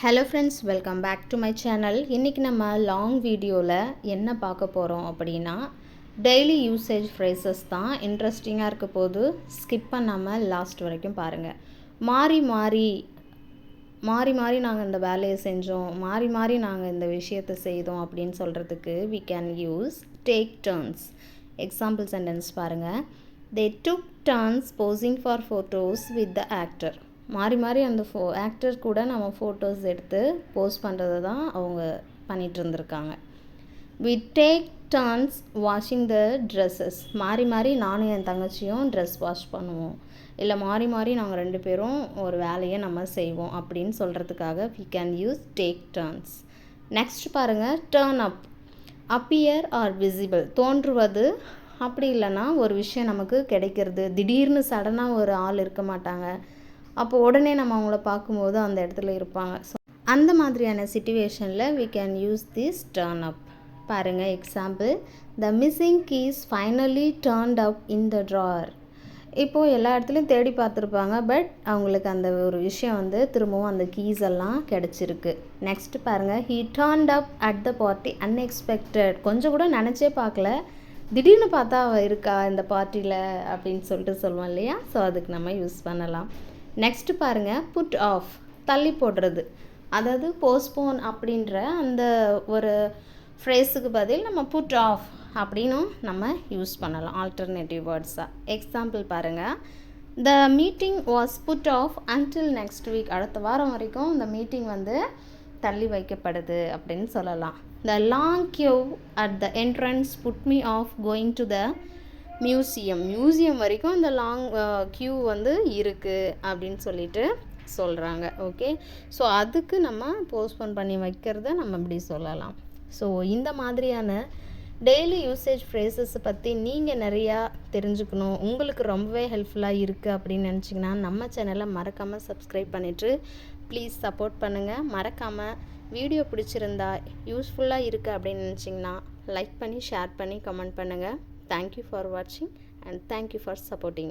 Hello friends, welcome back to my channel. இன்றைக்கி நம்ம long வீடியோவில் என்ன பார்க்க போகிறோம் அப்படின்னா, டெய்லி யூசேஜ் ஃப்ரேசஸ் தான். இன்ட்ரெஸ்டிங்காக இருக்க போது ஸ்கிப் பண்ணாமல் லாஸ்ட் வரைக்கும் பாருங்கள். மாறி மாறி நாங்கள் இந்த வேலையை செஞ்சோம், மாறி நாங்கள் இந்த விஷயத்தை செய்தோம் அப்படின்னு சொல்கிறதுக்கு we can use take turns. Example sentence பாருங்கள். They took turns posing for photos with the actor. மாறி அந்த ஆக்டர் கூட நம்ம ஃபோட்டோஸ் எடுத்து போஸ்ட் பண்ணுறது தான் அவங்க பண்ணிகிட்டு இருந்திருக்காங்க. We take turns washing the dresses. மாறி நானும் என் தங்கச்சியும் ட்ரெஸ் வாஷ் பண்ணுவோம், இல்லை மாறி நாங்கள் ரெண்டு பேரும் ஒரு வேலையை நம்ம செய்வோம் அப்படின்னு சொல்கிறதுக்காக we can use take turns. Next பாருங்கள், turn up. appear or visible, தோன்றுவது. அப்படி இல்லைன்னா ஒரு விஷயம் நமக்கு கிடைக்கிறது, திடீர்னு சடனாக ஒரு ஆள் இருக்க மாட்டாங்க, அப்போ உடனே நம்ம அவங்கள பார்க்கும்போது அந்த இடத்துல இருப்பாங்க. ஸோ அந்த மாதிரியான சிச்சுவேஷனில் we can use this turn up. பாருங்கள் example, the missing keys finally turned up in the drawer. இப்போது எல்லா இடத்துலையும் தேடி பார்த்துருப்பாங்க, பட் அவங்களுக்கு அந்த ஒரு விஷயம் திரும்பவும் அந்த கீஸ் எல்லாம் கிடச்சிருக்கு. நெக்ஸ்ட் பாருங்கள், he turned up at the party unexpected. கொஞ்சம் கூட நினச்சே பார்க்கல, திடீர்னு பார்த்தா அவள் இருக்கா இந்த பார்ட்டியில் அப்படின்னு சொல்லிட்டு சொல்லுவோம் இல்லையா. ஸோ அதுக்கு நம்ம யூஸ் பண்ணலாம். நெக்ஸ்ட்டு பாருங்கள், புட் ஆஃப், தள்ளி போடுறது. அதாவது போஸ்ட்போன் அப்படின்ற அந்த ஒரு ஃப்ரேஸுக்கு பதில் நம்ம புட் ஆஃப் அப்படின்னும் நம்ம யூஸ் பண்ணலாம் ஆல்டர்னேட்டிவ் வேர்ட்ஸாக. எக்ஸாம்பிள் பாருங்கள், the meeting was put off until next week. அடுத்த வாரம் வரைக்கும் இந்த மீட்டிங் தள்ளி வைக்கப்படுது அப்படின்னு சொல்லலாம். The long queue at the entrance put me off going to the museum வரைக்கும் இந்த லாங் கியூ இருக்குது அப்படின்னு சொல்லிட்டு சொல்கிறாங்க. ஓகே, ஸோ அதுக்கு நம்ம போஸ்ட்போன் பண்ணி வைக்கிறத நம்ம இப்படி சொல்லலாம். ஸோ இந்த மாதிரியான டெய்லி யூசேஜ் ஃப்ரேசஸை பற்றி நீங்கள் நிறையா தெரிஞ்சுக்கணும், உங்களுக்கு ரொம்பவே ஹெல்ப்ஃபுல்லாக இருக்குது அப்படின்னு நினச்சிங்கன்னா நம்ம சேனலை மறக்காமல் சப்ஸ்கிரைப் பண்ணிவிட்டு ப்ளீஸ் சப்போர்ட் பண்ணுங்கள். மறக்காமல் வீடியோ பிடிச்சிருந்தா யூஸ்ஃபுல்லாக இருக்குது அப்படின்னு நினச்சிங்கன்னா லைக் பண்ணி ஷேர் பண்ணி கமெண்ட் பண்ணுங்கள். Thank you for watching and thank you for supporting me.